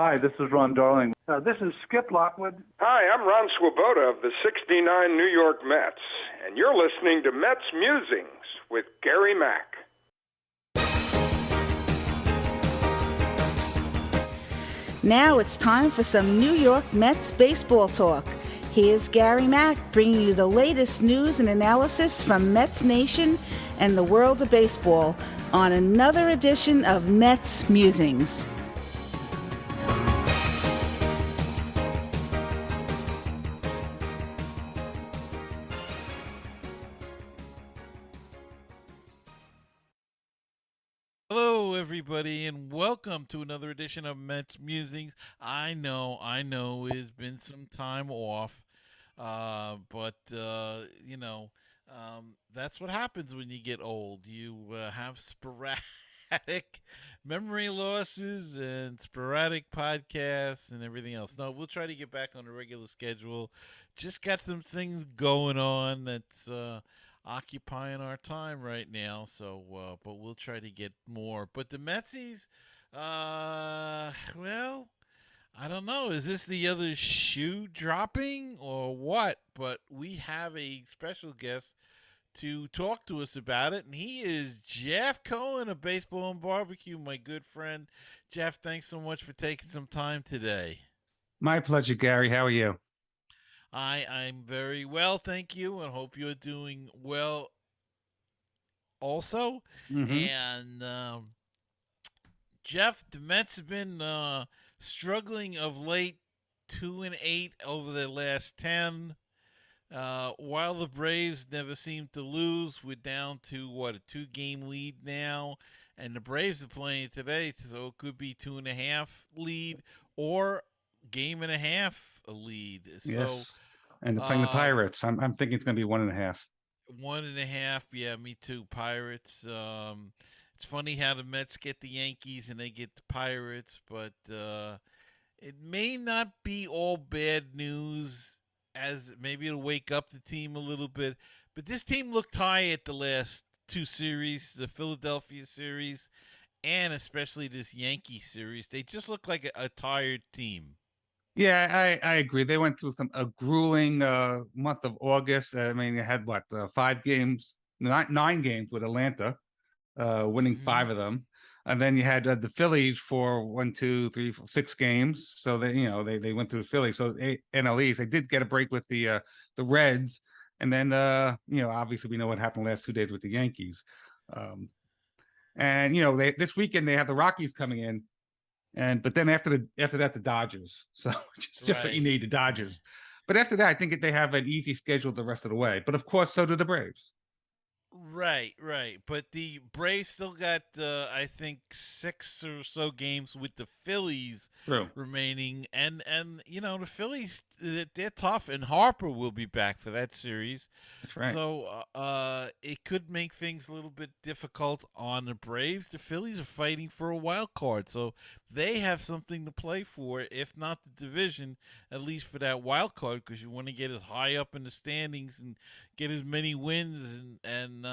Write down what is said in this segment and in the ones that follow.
Hi, this is Ron Darling. This is Skip Lockwood. Hi, I'm Ron Swoboda of the 69 New York Mets, and you're listening to Mets Musings with Gary Mack. Now it's time for some New York Mets baseball talk. Here's Gary Mack bringing you the latest news and analysis from Mets Nation and the world of baseball on another edition of Mets Musings. Hello, everybody, and welcome to another edition of Mets Musings. I know, it's been some time off, but that's what happens when you get old. You have sporadic memory losses and sporadic podcasts and everything else. No, we'll try to get back on the regular schedule. Just got some things going on that's occupying our time right now, so but we'll try to get more. But the Metsies, well, I don't know, is this the other shoe dropping or what? But we have a special guest to talk to us about it, and he is Jeff Cohen of Baseball BBQ, my good friend. Jeff, thanks so much for taking some time today. My pleasure, Gary. How are you? I'm very well, thank you, and hope you're doing well also. And Jeff, the Mets have been struggling of late, 2-8 over their last 10. While the Braves never seem to lose, we're down to a 2-game lead now, and the Braves are playing today, so it could be 2.5 lead or game and a half a lead. Yes. And they're playing the Pirates. I'm thinking it's going to be 1.5. 1.5, yeah, me too. Pirates. It's funny how the Mets get the Yankees and they get the Pirates, but it may not be all bad news, as maybe it'll wake up the team a little bit. But this team looked tired the last two series, the Philadelphia series and especially this Yankee series. They just look like a tired team. Yeah, I agree. They went through a grueling month of August. I mean, they had 5 games, 9 games with Atlanta, winning 5 of them, and then you had the Phillies for 1, 2, 3, 4, 6 games. So they went through the Phillies. So NL East, they did get a break with the Reds, and then obviously we know what happened the last 2 days with the Yankees, and this weekend they have the Rockies coming in. But then after that, the Dodgers. So just right. What you need, the Dodgers. But after that, I think they have an easy schedule the rest of the way. But of course, so do the Braves. Right. But the Braves still got, I think, 6 or so games with the Phillies remaining. And the Phillies, they're tough. And Harper will be back for that series. That's right. So it could make things a little bit difficult on the Braves. The Phillies are fighting for a wild card. So they have something to play for, if not the division, at least for that wild card, because you want to get as high up in the standings and get as many wins and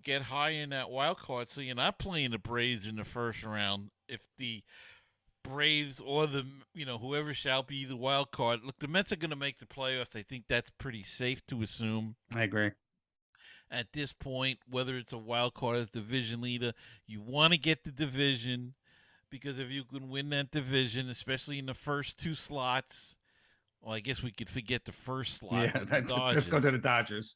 get high in that wild card. So you're not playing the Braves in the first round if the Braves or the whoever shall be the wild card. Look, the Mets are going to make the playoffs. I think that's pretty safe to assume. I agree. At this point, whether it's a wild card as division leader, you want to get the division, because if you can win that division, especially in the first 2 slots. Well, I guess we could forget the first slot. Yeah, let's go to the Dodgers.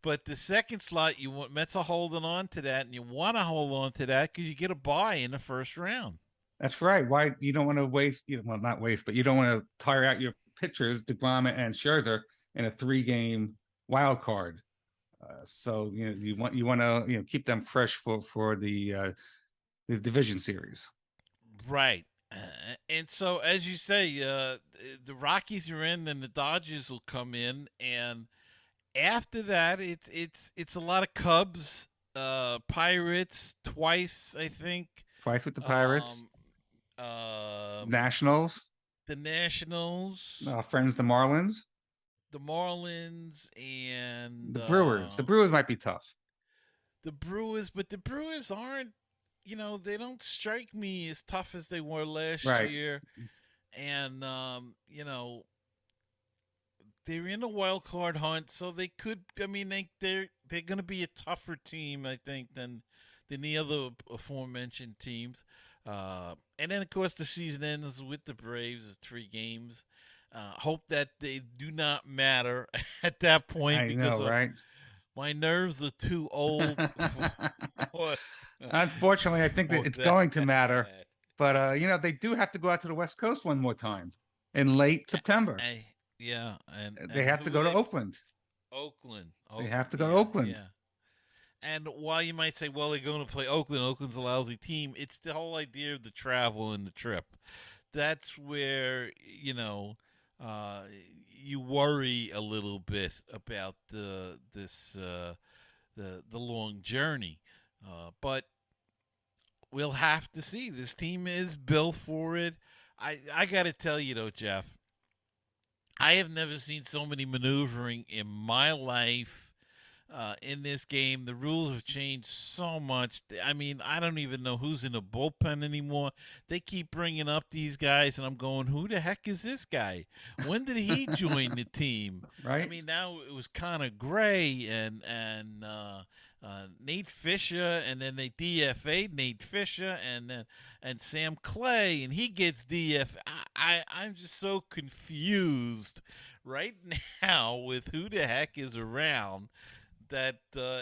But the second slot, Mets are holding on to that, and you want to hold on to that because you get a bye in the first round. That's right. Why you don't want to waste? Well, not waste, but you don't want to tire out your pitchers, DeGrom and Scherzer, in a 3-game wild card. So you want to keep them fresh for the division series. Right. And so, as you say, the Rockies are in, then the Dodgers will come in, and after that, it's a lot of Cubs, Pirates twice, I think. Twice with the Pirates. Nationals. The Nationals. Our friends, the Marlins. The Marlins and the Brewers. The Brewers might be tough. The Brewers, but the Brewers aren't they don't strike me as tough as they were last Right. year, and they're in a wild card hunt, so they could. I mean, they're going to be a tougher team, I think, than the other aforementioned teams. And then, of course, the season ends with the Braves, 3 games. Hope that they do not matter at that point I because know, right? my nerves are too old for, Unfortunately, I think that for it's that. going to matter. But they do have to go out to the West Coast one more time in late September. I, yeah, They and have to who go to they Oakland. Oakland. They Oh, have to go to yeah, Oakland. yeah. And while you might say, well, they're going to play Oakland, Oakland's a lousy team, it's the whole idea of the travel and the trip. That's where, uh, you worry a little bit about the long journey. But we'll have to see. This team is built for it. I got to tell you, though, Jeff, I have never seen so many maneuvering in my life in this game. The rules have changed so much. I mean, I don't even know who's in the bullpen anymore. They keep bringing up these guys, and I'm going, who the heck is this guy? When did he join the team? I Right? mean, now it was Connor Gray and Nate Fisher, and then they DFA'd Nate Fisher, and Sam Clay, and he gets DF. I'm just so confused right now with who the heck is around that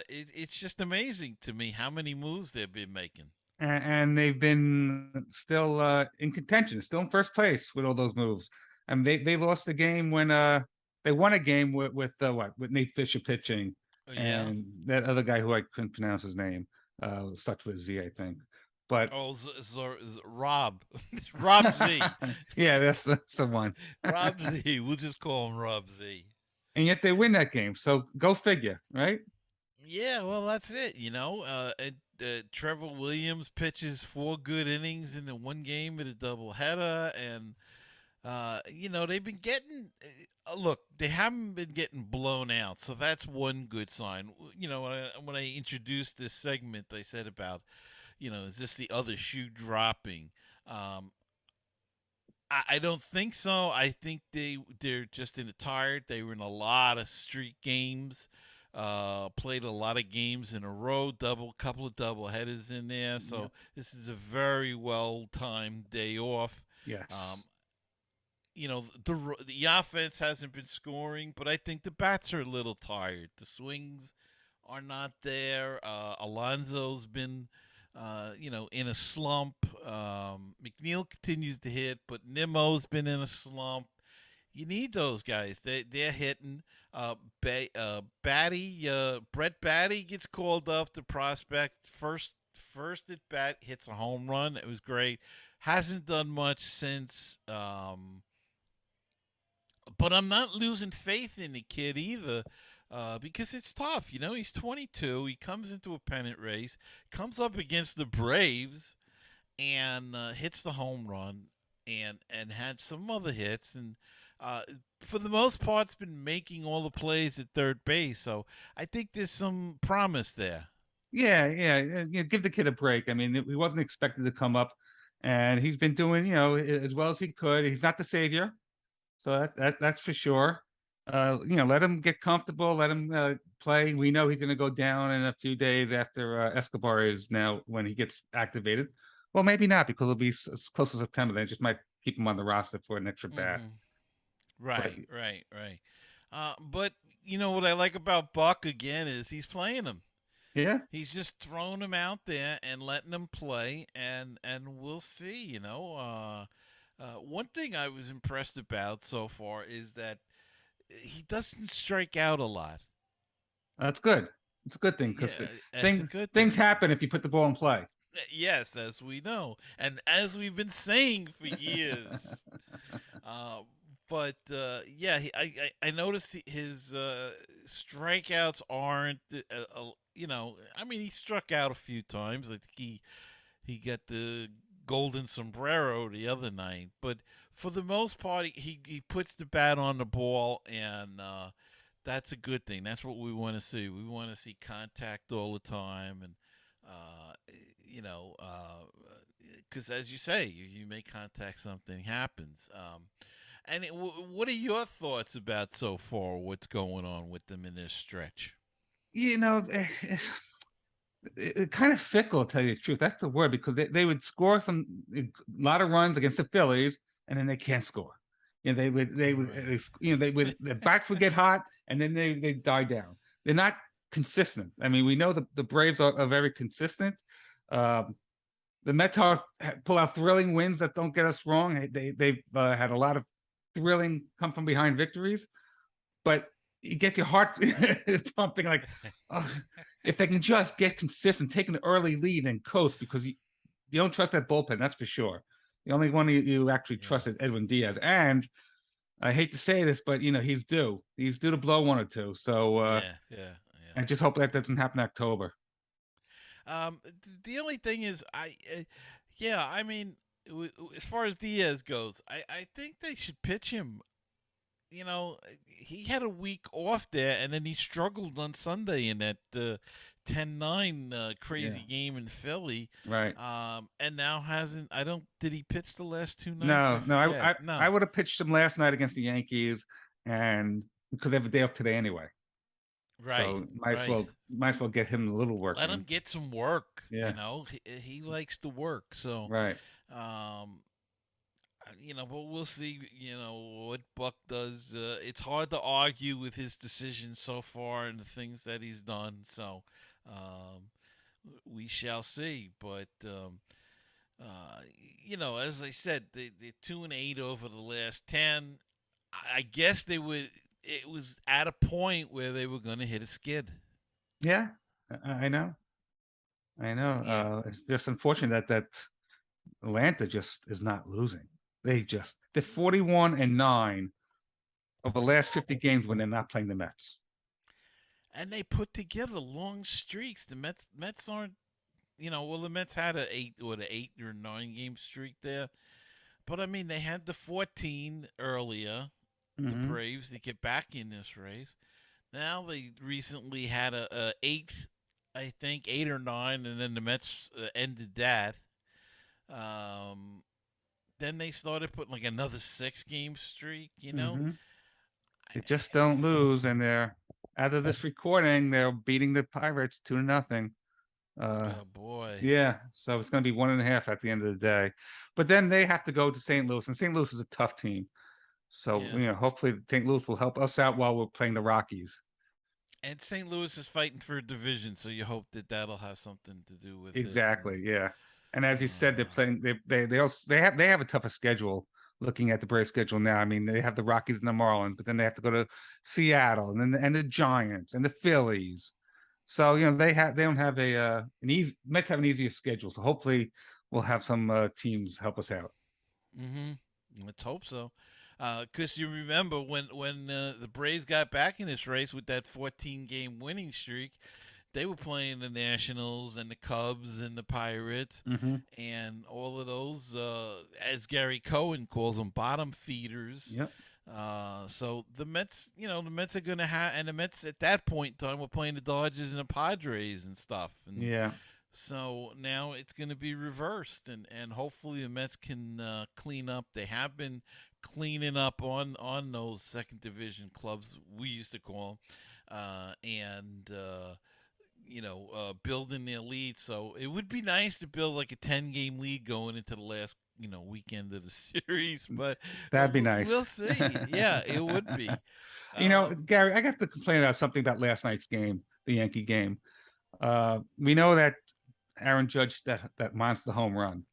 it's just amazing to me how many moves they've been making. And they've been still in contention, still in first place with all those moves. And they lost a game when they won a game with Nate Fisher pitching, Yeah. and that other guy who I couldn't pronounce his name starts with Z, I think. But Oh, Rob, Rob Z, yeah, that's the one. Rob Z. We'll just call him Rob Z. And yet they win that game. So go figure, right? Yeah, well, that's it. Trevor Williams pitches 4 good innings in the one game with a doubleheader, and they've been getting. Look, they haven't been getting blown out, so that's one good sign. When I introduced this segment, I said about, is this the other shoe dropping? Um, I don't think so. I think they're just in a tired. They were in a lot of street games, played a lot of games in a row, couple of double headers in there. Yep. So this is a very well timed day off. Yes. Um, the offense hasn't been scoring, but I think the bats are a little tired. The swings are not there. Alonso's been, in a slump. McNeil continues to hit, but Nimmo's been in a slump. You need those guys. They're hitting. Brett Batty gets called up to prospect. First at bat hits a home run. It was great. Hasn't done much since. But I'm not losing faith in the kid either, because it's tough. He's 22. He comes into a pennant race, comes up against the Braves, and hits the home run, and had some other hits, and for the most part, has been making all the plays at third base. So I think there's some promise there. Yeah. Give the kid a break. I mean, he wasn't expected to come up, and he's been doing, as well as he could. He's not the savior, so that's for sure. Let him get comfortable. Let him play. We know he's going to go down in a few days after Escobar is now when he gets activated. Well, maybe not because it'll be close to September. They just might keep him on the roster for an extra bat. Mm-hmm. But Right. But what I like about Buck again is he's playing him. yeah, He's just throwing him out there and letting him play, and we'll see. One thing I was impressed about so far is that he doesn't strike out a lot. that's good. It's a good thing Yeah, because it's a good things thing. happen if you put the ball in play. Yes, as we know, and as we've been saying for years. Uh, but I noticed his strikeouts aren't. I mean, he struck out a few times. I think he got the golden sombrero the other night, but for the most part, he puts the bat on the ball, and that's a good thing. That's what we want to see. We want to see contact all the time, and because as you say, you make contact, something happens. What are your thoughts about so far? What's going on with them in this stretch? You know, it kind of fickle, to tell you the truth. That's the word, because they would score a lot of runs against the Phillies, and then they can't score. Their backs would get hot, and then they die down. They're not consistent. I mean, we know the Braves are very consistent. Um, the Mets pull out thrilling wins that don't get us wrong. They've had a lot of thrilling come from behind victories, but you get your heart pumping like, oh, if they can just get consistent, take an early lead and coast, because you don't trust that bullpen, that's for sure. The only one you actually trust is Edwin Diaz, and I hate to say this, but he's due. He's due to blow one or two. So I just hope that doesn't happen in October. The only thing is, I mean, as far as Diaz goes, I think they should pitch him. He had a week off there, and then he struggled on Sunday in that 10-9 crazy game in Philly. Right. And now hasn't. Did he pitch the last two nights? No. I would have pitched him last night against the Yankees, and because they have a day off today anyway. Right. So might as well get him a little work. Let him get some work. Yeah. He likes to work. So right. But we'll see. What Buck does. It's hard to argue with his decisions so far and the things that he's done. So we shall see. But as I said, they're 2-8 over the last 10. I guess they would. It was at a point where they were going to hit a skid. Yeah, I know. Yeah. It's just unfortunate that Atlanta just is not losing. They're 41-9 of the last 50 games when they're not playing the Mets. And they put together long streaks. The Mets aren't, the Mets had an 8 or 9 game streak there. But I mean, they had the 14 earlier. The Braves to get back in this race. Now they recently had a 8th, I think 8 or 9, and then the Mets ended that. Then they started putting like another 6-game streak. They just don't lose, and they're, as of this recording, they're beating the Pirates 2-0. Oh boy! Yeah, so it's going to be 1.5 at the end of the day. But then they have to go to St. Louis, and St. Louis is a tough team. So, hopefully St. Louis will help us out while we're playing the Rockies. And St. Louis is fighting for a division, so you hope that'll have something to do with it. Exactly, yeah. And as you said, they're playing. They have a tougher schedule. Looking at the Braves schedule now, I mean, they have the Rockies and the Marlins, but then they have to go to Seattle and the Giants and the Phillies. So they don't have Mets have an easier schedule. So hopefully we'll have some teams help us out. Let's hope so. Because you remember when the Braves got back in this race with that 14-game winning streak, they were playing the Nationals and the Cubs and the Pirates and all of those, as Gary Cohen calls them, bottom feeders. Yep. So the Mets, the Mets are going to have, and the Mets at that point in time were playing the Dodgers and the Padres and stuff. And yeah. So now it's going to be reversed, and hopefully the Mets can clean up. They have been cleaning up on those second division clubs we used to call them, and building their lead. So it would be nice to build like a 10-game lead going into the last weekend of the series, but that'd be nice. We'll see. Yeah, it would be. Gary, I got to complain about something about last night's game, the Yankee game. We know that Aaron Judge that monster home run.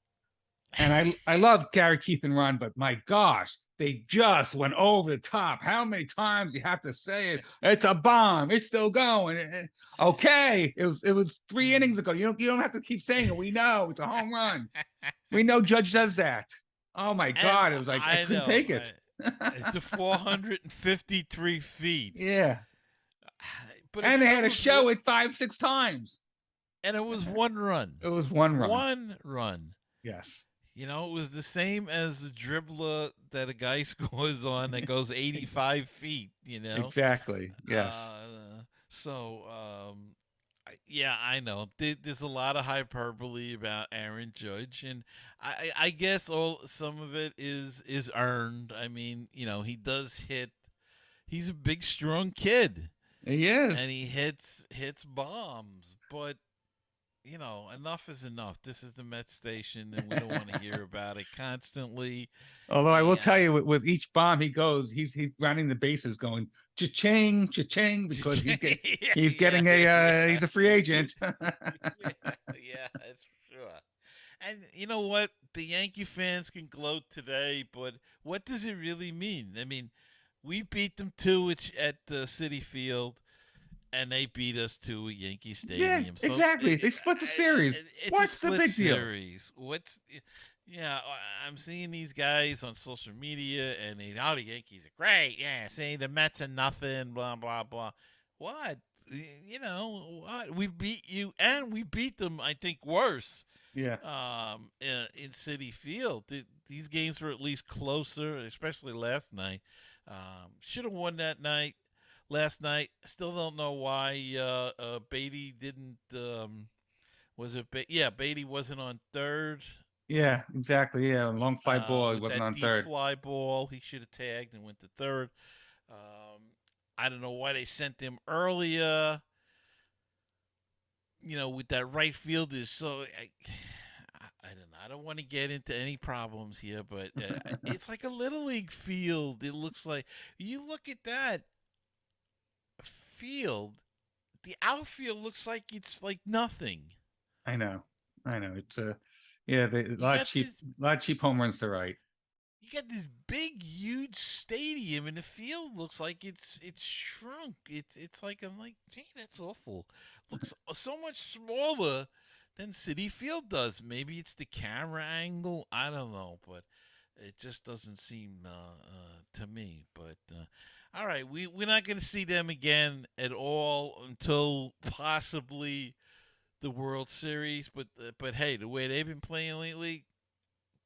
And I love Gary, Keith, and Ron, but my gosh, they just went over the top. How many times you have to say it? It's a bomb. It's still going. Okay, it was 3 innings ago. You don't have to keep saying it. We know it's a home run. We know Judge does that. Oh my God, it was like I couldn't take it. It's 453 feet. Yeah, but and they had to show it 5-6 times. And it was 1 run. It was 1 run. 1 run. Yes. It was the same as the dribbler that a guy scores on that goes 85 feet, Exactly. Yes. Yeah, I know. There's a lot of hyperbole about Aaron Judge, and I guess all some of it is earned. I mean, he does hit. He's a big, strong kid, He and is. he hits bombs. But enough is enough. This is the Met station, and we don't want to hear about it constantly. Although I will tell And you, with each bomb he goes, he's rounding the bases, going cha-ching, cha-ching, because yeah, he's yeah, getting he's a free agent. yeah, that's sure. And you know what? The Yankee fans can gloat today, but what does it really mean? I mean, we beat them two at City Field, and they beat us two at Yankee Yeah, Stadium. So exactly. They split the series. it's a What's the split big deal? series. Yeah, I'm seeing these guys on social media, and the Yankees are great. Yeah, see, the Mets are nothing, blah, blah, blah. What? What? We beat you, and we beat them, I think, worse Yeah, in City Field. These games were at least closer, especially last night. Should have won that night. Last night, still don't know why Beatty didn't. Was it? Yeah, Beatty wasn't on third. yeah, exactly. Yeah, long fly ball. He With wasn't that on deep third. fly ball, he should have tagged and went to third. I don't know why they sent him earlier. With that right field is so. I don't know. I don't want to get into any problems here, but it's like a little league field. It looks like you look at that field. The outfield looks like it's like nothing. I know, I know. It's yeah, a You lot of got cheap, this home runs to right. you got this big, huge stadium, and the field looks like it's shrunk. It's like I'm like, hey, that's awful. Looks so much smaller than City Field does. Maybe it's the camera angle. I don't know, but it just doesn't seem to me. But all right, we're not going to see them again at all until possibly the World Series. But hey, the way they've been playing lately,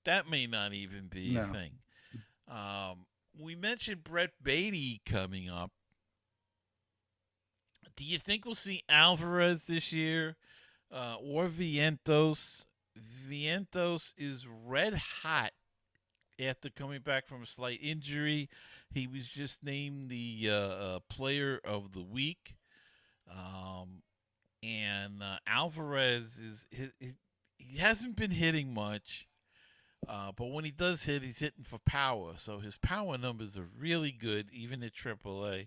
that may not even be a No, thing. We mentioned Brett Beatty coming up. Do you think we'll see Alvarez this year or Vientos? Vientos is red hot after coming back from a slight injury. He was just named the player of the week. And Alvarez he hasn't been hitting much. But when he does hit, he's hitting for power. So his power numbers are really good, even at AAA.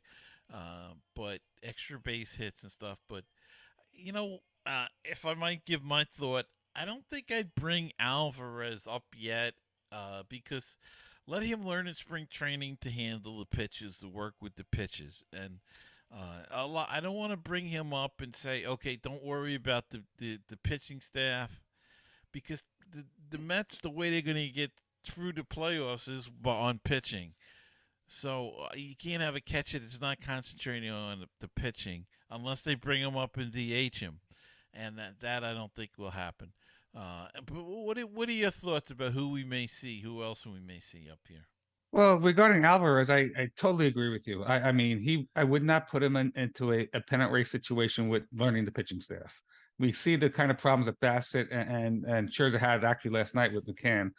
But extra base hits and stuff. But, if I might give my thought, I don't think I'd bring Alvarez up yet because let him learn in spring training to handle the pitches, to work with the pitches. And I don't want to bring him up and say, okay, don't worry about the pitching staff because the Mets, the way they're going to get through the playoffs is on pitching. So you can't have a catcher that's not concentrating on the pitching unless they bring him up and DH him, and that I don't think will happen. But what are your thoughts about who we may see? Who else we may see up here? well, regarding Alvarez, I totally agree with you. I mean, I would not put him into a pennant race situation with learning the pitching staff. We see the kind of problems that Bassett and Scherzer had actually last night with McCann,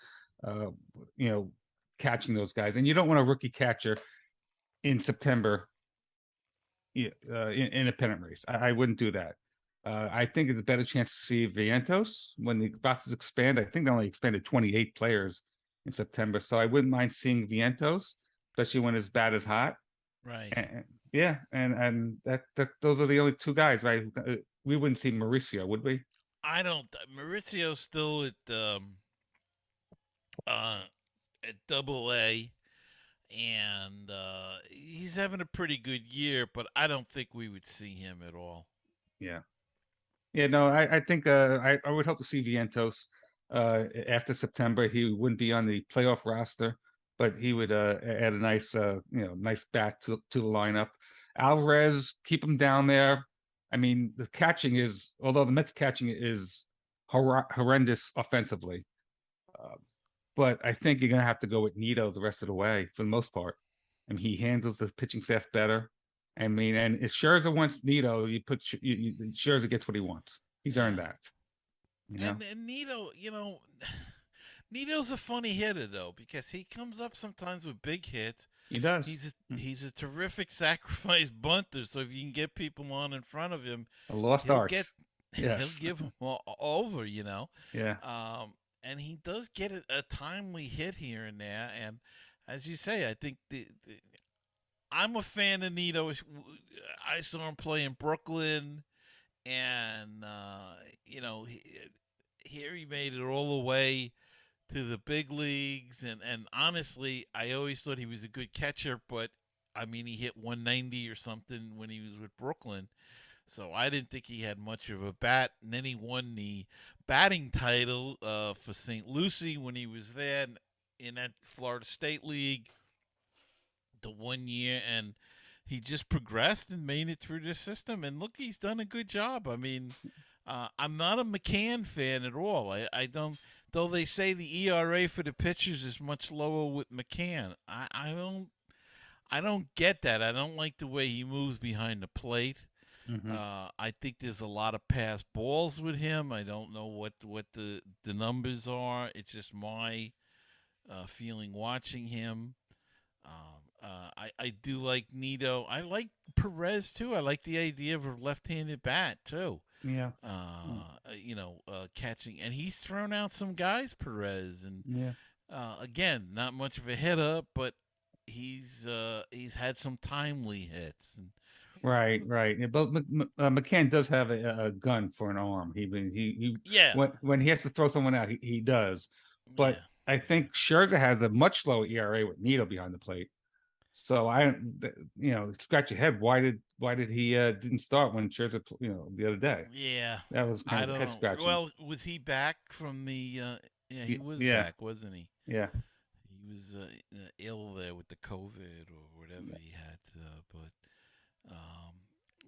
uh, you know, catching those guys. And you don't want a rookie catcher in September in a pennant race. I wouldn't do that. I think it's a better chance to see Vientos when the rosters expand. I think they only expanded 28 players in September, so I wouldn't mind seeing Vientos, especially when it's bad as hot. Right. Yeah, and that those are the only two guys, right? We wouldn't see Mauricio, would we? I don't. Mauricio's still uh, at Double A, and he's having a pretty good year, but I don't think we would see him at all. Yeah. Yeah, no, I think I would hope to see Vientos after September. He wouldn't be on the playoff roster, but he would add a nice nice bat to the lineup. Alvarez, keep him down there. I mean, the catching is, although the Mets catching is horrendous offensively, uh, but I think you're gonna have to go with Nito the rest of the way for the most part. I mean, he handles the pitching staff better. I mean, and if Scherzer wants Nito, you put Scherzer gets what he wants. He's earned Yeah. that. You know, And Nito, Nito's a funny hitter though because he comes up sometimes with big hits. he does. He's a terrific sacrifice bunter. So if you can get people on in front of him, A lost he'll art. get he'll Yes. give them over. Yeah. And he does get a timely hit here and there. And as you say, I think I'm a fan of Nito. I saw him play in Brooklyn, and here he made it all the way to the big leagues. And honestly, I always thought he was a good catcher, but I mean, he hit 190 or something when he was with Brooklyn. So I didn't think he had much of a bat. And then he won the batting title for St. Lucie when he was there in that Florida State League the 1 year. And he just progressed and made it through the system. And look, he's done a good job. I mean, I'm not a McCann fan at all. I don't, though they say the ERA for the pitchers is much lower with McCann. I don't get that. I don't like the way he moves behind the plate. Mm-hmm. I think there's a lot of pass balls with him. I don't know what the numbers are. It's just my feeling watching him. I do like Nito. I like Perez too. I like the idea of a left-handed bat too. Yeah. Catching, and he's thrown out some guys, Perez, and Yeah. again, not much of a hitter, but he's had some timely hits. And, Right. Yeah, but McCann does have a gun for an arm. yeah, when he has to throw someone out, he does. But yeah. I think Scherzer has a much lower ERA with Nito behind the plate. So scratch your head. Why did he didn't start when Scherzer, the other day? Yeah, That was I kind of don't head know. scratching. Well, was he back from the? Yeah, he was Yeah. back, wasn't he? Yeah. He was ill there with the COVID or whatever he had.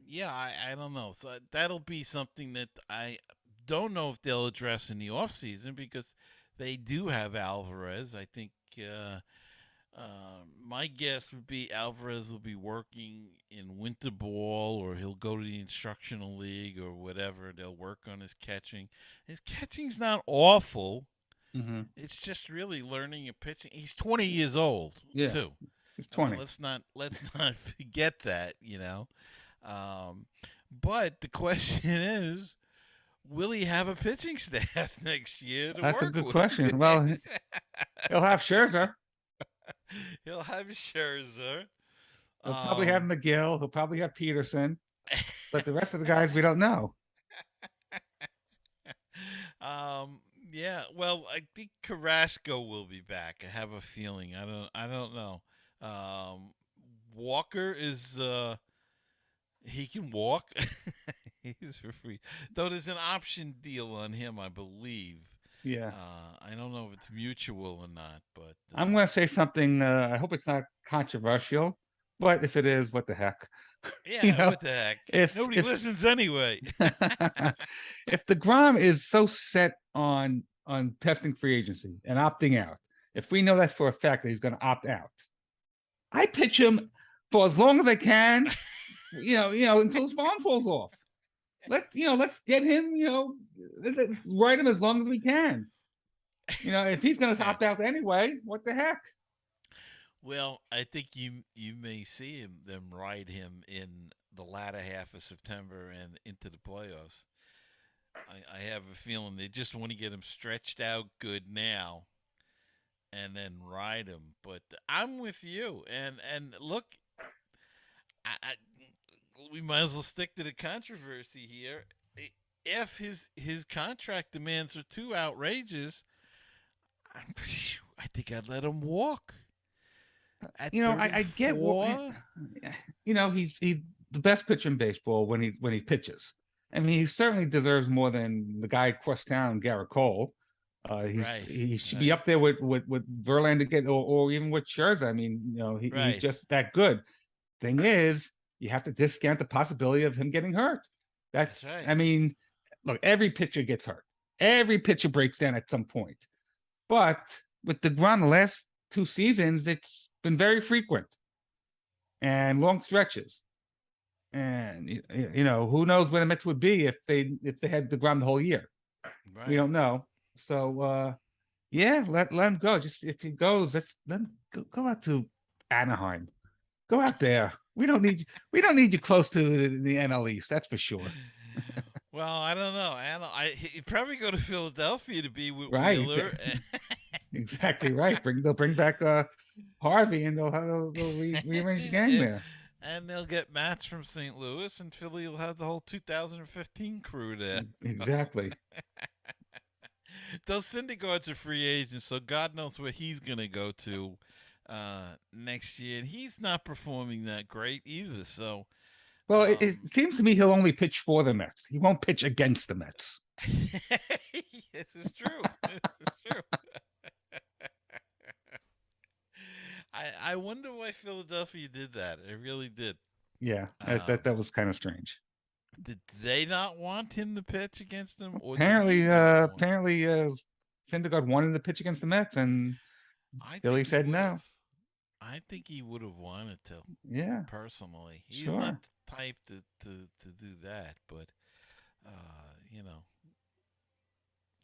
Yeah, I don't know. So that'll be something that I don't know if they'll address in the off season because they do have Alvarez. I think my guess would be Alvarez will be working in winter ball, or he'll go to the instructional league or whatever. They'll work on his catching. His catching's not awful. Mm-hmm. It's just really learning and pitching. He's 20 years old, Yeah. too. He's 20. I mean, let's not forget that, But the question is, will he have a pitching staff next year to That's work a good with? question. Well, he'll have Scherzer. He'll have Scherzer. He'll probably have McGill. He'll probably have Peterson. But the rest of the guys, we don't know. Yeah. Well, I think Carrasco will be back. I have a feeling. I don't know. Walker is he can walk. He's for free. Though there's an option deal on him, I believe. Yeah. I don't know if it's mutual or not, but I'm going to say something. I hope it's not controversial, but if it is, what the heck? yeah, what the heck? Nobody listens anyway. If DeGrom is so set on testing free agency and opting out, if we know that's for a fact that he's going to opt out, I pitch him for as long as I can, until his arm falls off. Let's get him, let's ride him as long as we can. If he's going to opt out anyway, what the heck? Well, I think you may see them ride him in the latter half of September and into the playoffs. I have a feeling they just want to get him stretched out good now, and then ride him. But I'm with you, and look, we might as well stick to the controversy here. If his contract demands are too outrageous, I think I'd let him walk. I get what he's the best pitcher in baseball when he pitches. I mean, he certainly deserves more than the guy across town, Garrett Cole. He should be up there with Verlander get or even with Scherzer. I mean, he's just that good. Thing is, you have to discount the possibility of him getting hurt. That's right. I mean, look, every pitcher gets hurt. Every pitcher breaks down at some point. But with DeGrom, the last 2 seasons, it's been very frequent and long stretches. And who knows where the Mets would be if they had DeGrom the whole year. We Right. don't know. So yeah, let him go. Just if he goes, let him go out to Anaheim. Go out there. We don't need you. We don't need you close to the NL East. That's for sure. Well, I don't know. He'd probably go to Philadelphia to be with Right. Wheeler. Exactly right. They'll bring back Harvey, and they'll rearrange the gang and, there. and they'll get Mats from St. Louis, and Philly will have the whole 2015 crew there. Exactly. Those Syndergaards are free agents, so God knows where he's going to go to next year. And he's not performing that great either. So, Well, it seems to me he'll only pitch for the Mets. He won't pitch against the Mets. This is true. This is true. I wonder why Philadelphia did that. I really did. Yeah, that was kind of strange. Did they not want him to pitch against them? Or Apparently, did he not want Syndergaard wanted to pitch against the Mets, and I Billy think he said would no. have. I think he would have wanted to. Yeah, Personally, he's sure. not the type to do that. But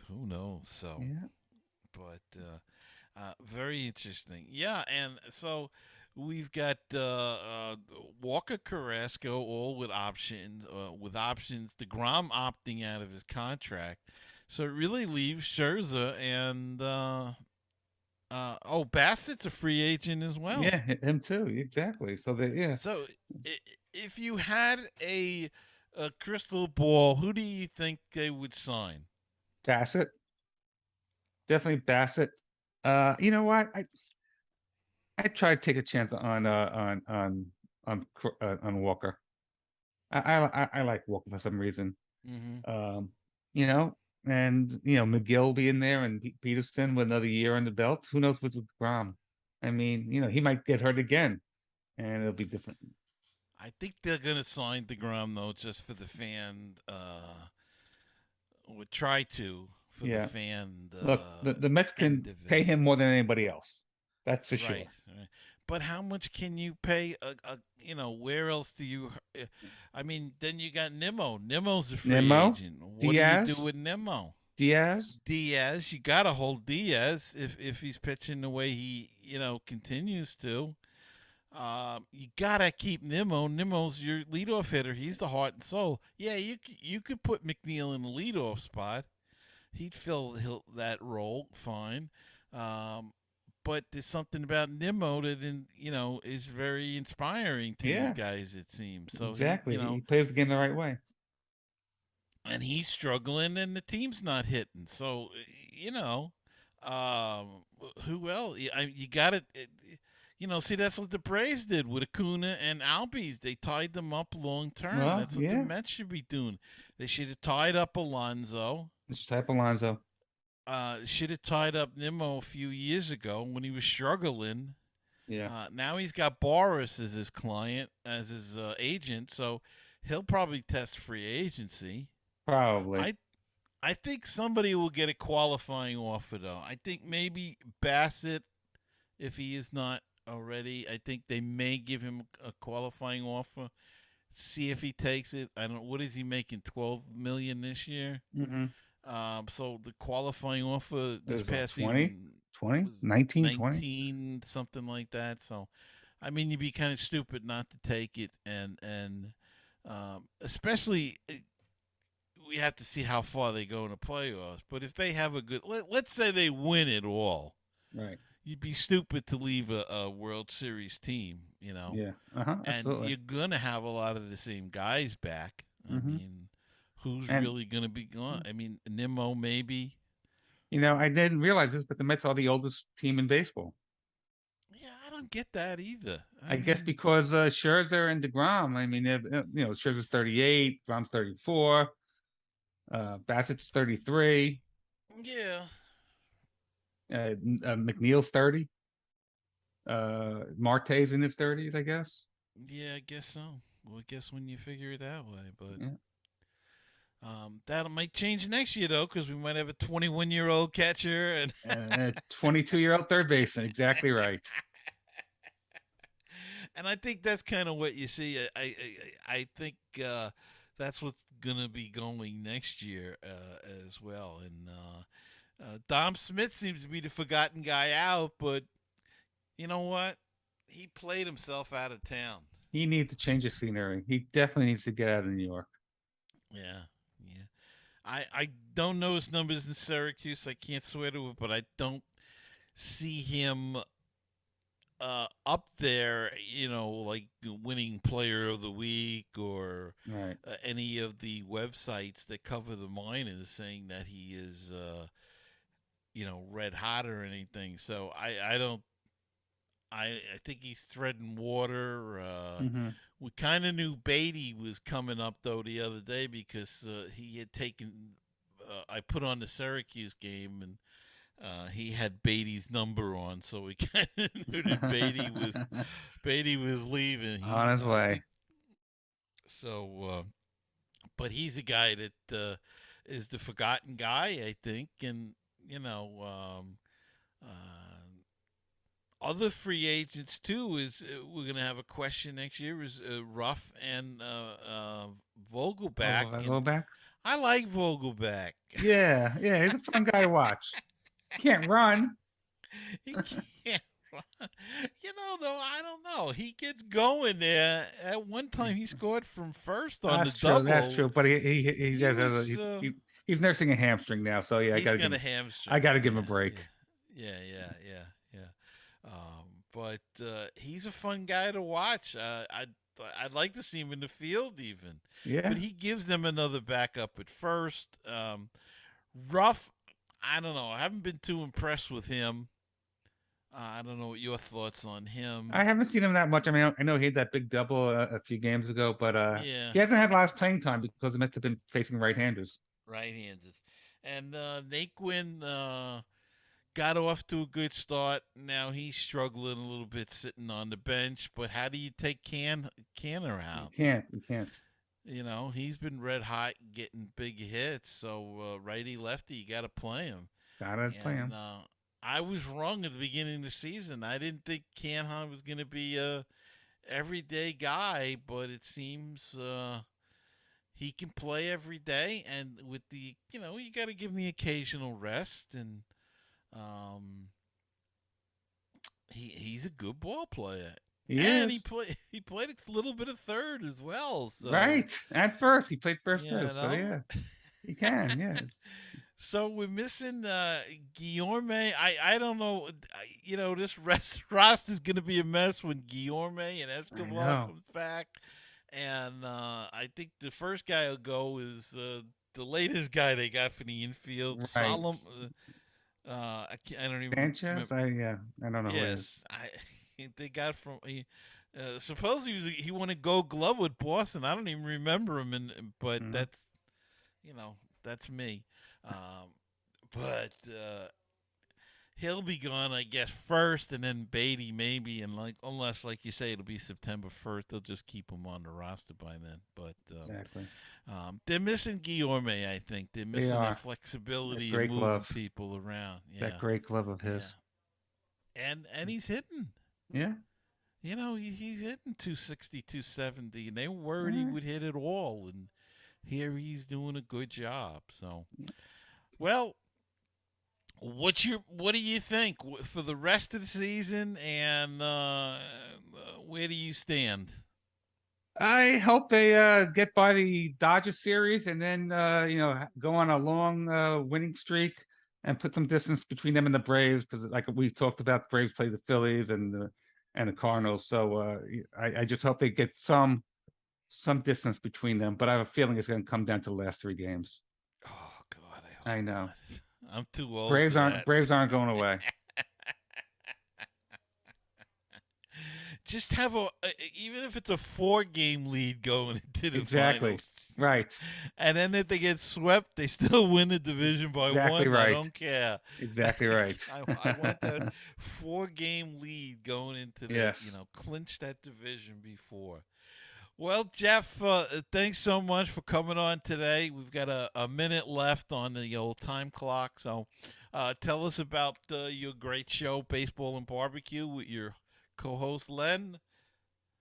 who knows? So, yeah. but very interesting. Yeah, and so we've got Walker Carrasco all with options. DeGrom opting out of his contract, so it really leaves Scherzer and Bassett's a free agent as well. Yeah, him too. Exactly. So So if you had a crystal ball, who do you think they would sign? Bassett, definitely Bassett. You know what? I try to take a chance on Walker. I like Walker for some reason. Mm-hmm. And McGill being there and Peterson with another year on the belt. Who knows with Grom? I mean, he might get hurt again, and it'll be different. I think they're gonna sign DeGrom though, just for the fan. Would try to for the fan. Look, the Mets can pay him more than anybody else. That's for sure. Right. But how much can you pay? Where else do you? I mean, then you got Nimmo. Nimmo's a free agent. What Diaz? do you do with Nimmo? Diaz, you got to hold Diaz if he's pitching the way he continues to. You gotta keep Nimmo. Nimmo's your leadoff hitter. He's the heart and soul. Yeah, you could put McNeil in the leadoff spot. He'd fill that role fine. But there's something about Nimmo that is very inspiring to these guys. It seems so. Exactly. He plays the game the right way. And he's struggling, and the team's not hitting. So who else? You got it. See, that's what the Braves did with Acuna and Albies. They tied them up long term. Well, that's what the Mets should be doing. They should have tied up Alonso. Should have tied up Nimmo a few years ago when he was struggling. Yeah. Now he's got Boris as his client, as his agent, so he'll probably test free agency. Probably. I think somebody will get a qualifying offer, though. I think maybe Bassett, if he is not already. I think they may give him a qualifying offer. See if he takes it. I don't know. What is he making? $12 million this year. Mm-hmm. So the qualifying offer this past 20? season 20? 19, 19, something like that. So, I mean, you'd be kind of stupid not to take it, and especially we have to see how far they go in the playoffs. But if they have a good, let's say they win it all, right? You'd be stupid to leave a World Series team, Yeah, and absolutely. you're gonna have a lot of the same guys back. Mm-hmm. I mean, who's really gonna be gone? I mean, Nimmo maybe. I didn't realize this, but the Mets are the oldest team in baseball. Yeah, I don't get that either. I guess because Scherzer and DeGrom. I mean, Scherzer's 38, DeGrom's 34, Bassett's 33. Yeah. McNeil's 30. Marte's in his 30s, I guess. Yeah, I guess so. Well, I guess when you figure it that way, but yeah. That might change next year though, because we might have a 21-year-old catcher and a 22-year-old third baseman. Exactly right. And I think that's kind of what you see. I think that's what's gonna be going next year as well. And Dom Smith seems to be the forgotten guy out, but you know what? He played himself out of town. He needs to change his scenery. He definitely needs to get out of New York. Yeah, yeah. I don't know his numbers in Syracuse. I can't swear to it, but I don't see him up there, like winning player of the week or Right. any of the websites that cover the minors saying that he is, red hot or anything. So I don't. I think he's threading water. Mm-hmm. We kind of knew Beatty was coming up though the other day because he had taken. I put on the Syracuse game and he had Beatty's number on, so we kind of knew that Beatty was leaving. On his way. But he's a guy that is the forgotten guy, I think, and other free agents too is we're gonna have a question next year is Ruff and Vogelback. Vogelback. I like Vogelback. Yeah, he's a fun guy to watch. Can't run. He can't run. Though, I don't know. He gets going there. At one time, he scored from first on the double. That's true. But he's nursing a hamstring now. So yeah, he's got a hamstring. I got to give him a break. Yeah. But he's a fun guy to watch. I'd like to see him in the field even. Yeah. But he gives them another backup at first. Ruff, I don't know. I haven't been too impressed with him. I don't know what your thoughts on him. I haven't seen him that much. I mean, I know he had that big double a few games ago, but yeah, he hasn't had a lot of playing time because the Mets have been facing right-handers. Right-handers. And Naquin got off to a good start. Now he's struggling a little bit sitting on the bench. But how do you take Canner out? You can't. He's been red hot, getting big hits. So righty lefty, you got to play him. Play him. I was wrong at the beginning of the season. I didn't think Canha was going to be a everyday guy, but it seems he can play every day. And with the, you got to give him the occasional rest. And he's a good ball player. And he played a little bit of third as well. So. Right. At first. He played first too. So yeah. He can, yeah. So we're missing Guillorme. I don't know. This roster is going to be a mess when Guillorme and Escobar comes back. And I think the first guy will go is the latest guy they got for the infield, right. Solomon. I don't even Sanchez? remember. I don't know. Yes, they got from. Suppose he won a Gold Glove with Boston. I don't even remember him, but that's that's me. But he'll be gone, I guess, first, and then Beatty maybe, and unless, like you say, it'll be September 1st, they'll just keep him on the roster by then. But exactly. They're missing Guillorme, I think. They're missing that flexibility of moving people around. Yeah. That great glove of his. Yeah. And he's hitting. Yeah. He's hitting 260, 270, and they were worried he would hit it all, and here he's doing a good job. So, well, what do you think for the rest of the season, and where do you stand? I hope they get by the Dodgers series and then go on a long winning streak and put some distance between them and the Braves, because like we talked about, the Braves play the Phillies and the Cardinals. So I just hope they get some distance between them, but I have a feeling it's going to come down to the last 3 games. Oh God, I know. Not. I'm too old. Braves for aren't that. Braves aren't going away. Just have even if it's a 4-game lead going into the finals. Right. And then if they get swept, they still win the division by 1. Right. I don't care. Exactly right. I want that 4-game lead going into the, clinch that division before. Well, Jeff, thanks so much for coming on today. We've got a minute left on the old time clock. So tell us about your great show, Baseball and Barbecue, with your co-host, Len.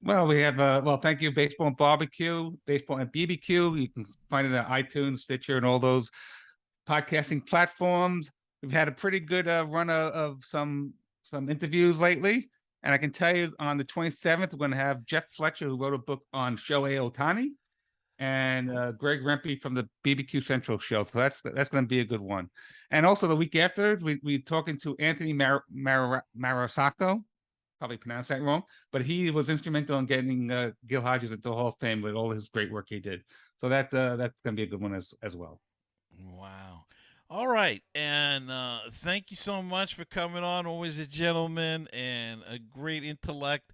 Well, we have thank you, Baseball and Barbecue, Baseball and BBQ. You can find it on iTunes, Stitcher, and all those podcasting platforms. We've had a pretty good run of some interviews lately, and I can tell you on the 27th, we're going to have Jeff Fletcher, who wrote a book on Shohei Ohtani, and Greg Rempe from the BBQ Central show. So that's going to be a good one. And also the week after, we talking to Anthony Marasako. Probably pronounced that wrong, but he was instrumental in getting Gil Hodges into the Hall of Fame with all his great work he did. So that's going to be a good one as well. Wow. All right. And thank you so much for coming on. Always a gentleman and a great intellect.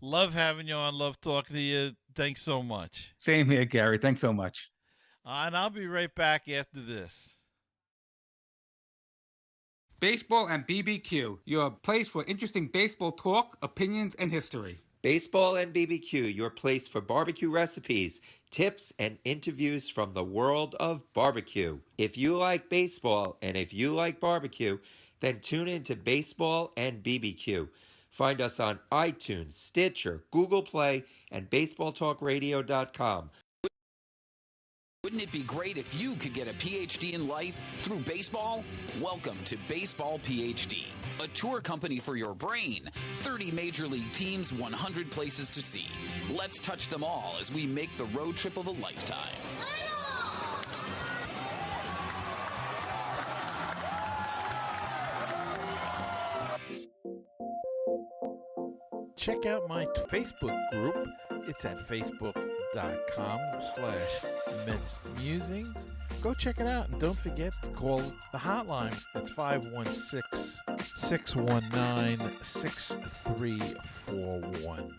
Love having you on. Love talking to you. Thanks so much. Same here, Gary. Thanks so much. And I'll be right back after this. Baseball and BBQ, your place for interesting baseball talk, opinions, and history. Baseball and BBQ, your place for barbecue recipes, tips, and interviews from the world of barbecue. If you like baseball and if you like barbecue, then tune in to Baseball and BBQ. Find us on iTunes, Stitcher, Google Play, and BaseballTalkRadio.com. Wouldn't it be great if you could get a PhD in life through baseball? Welcome to Baseball PhD, a tour company for your brain. 30 major league teams, 100 places to see. Let's touch them all as we make the road trip of a lifetime. Check out my Facebook group. It's at facebook.com/MetsMusings. Go check it out, and don't forget to call the hotline. It's 516-619-6341.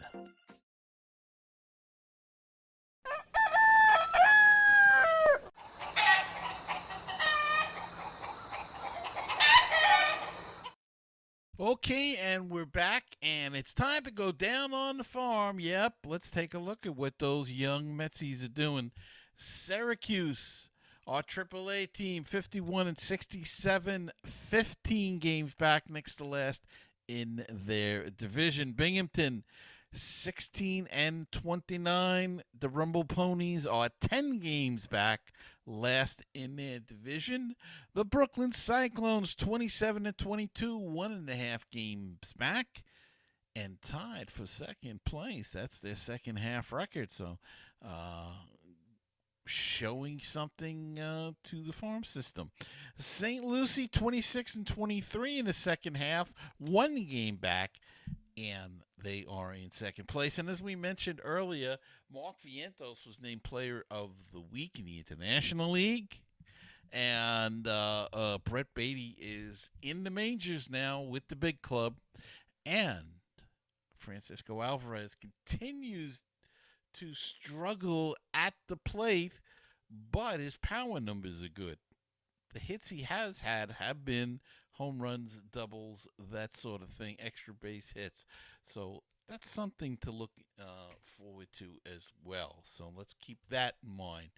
Okay, and we're back, and it's time to go down on the farm. Yep, let's take a look at what those young Metsies are doing. Syracuse, our AAA team, 51-67, 15 games back next to last in their division. Binghamton, 16-29. The Rumble Ponies are 10 games back, last in their division. The Brooklyn Cyclones, 27-22, 1.5 games back, and tied for second place. That's their second half record. So, showing something to the farm system. St. Lucie, 26-23 in the second half, 1 game back, and they are in second place. And as we mentioned earlier, Mark Vientos was named Player of the Week in the International League. And Brett Beatty is in the majors now with the big club. And Francisco Alvarez continues to struggle at the plate, but his power numbers are good. The hits he has had have been home runs, doubles, that sort of thing, extra base hits. So that's something to look forward to as well. So let's keep that in mind.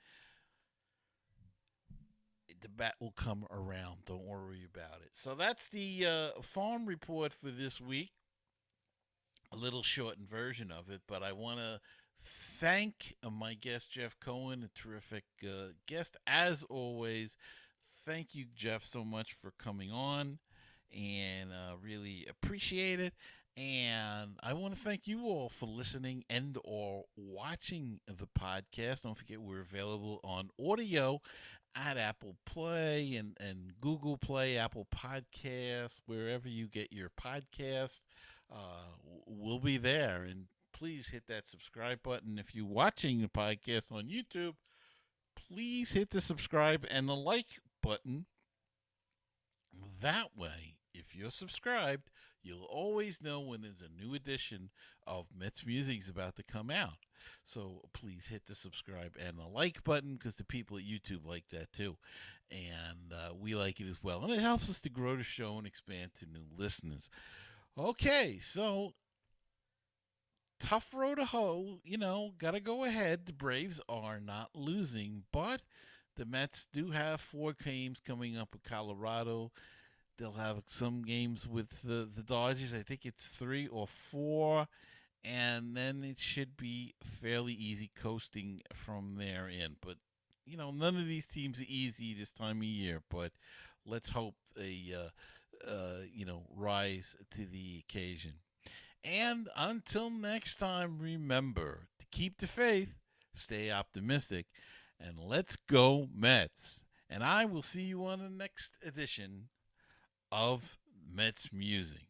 The bat will come around. Don't worry about it. So that's the farm report for this week. A little shortened version of it, but I want to thank my guest, Jeff Cohen, a terrific guest as always. Thank you, Jeff, so much for coming on, and really appreciate it. And I want to thank you all for listening and or watching the podcast. Don't forget we're available on audio at Apple Play and Google Play, Apple Podcasts, wherever you get your podcast. We'll be there. And please hit that subscribe button. If you're watching the podcast on YouTube, please hit the subscribe and the like button. That way, if you're subscribed, you'll always know when there's a new edition of MetsMusings about to come out. So please hit the subscribe and the like button, because the people at YouTube like that too. And we like it as well. And it helps us to grow the show and expand to new listeners. Okay, so tough road to hoe, got to go ahead. The Braves are not losing, but the Mets do have 4 games coming up with Colorado. They'll have some games with the Dodgers. I think it's 3 or 4. and then it should be fairly easy coasting from there in. But none of these teams are easy this time of year. But let's hope they rise to the occasion. And until next time, remember to keep the faith, stay optimistic, and let's go Mets. And I will see you on the next edition of Mets Musings.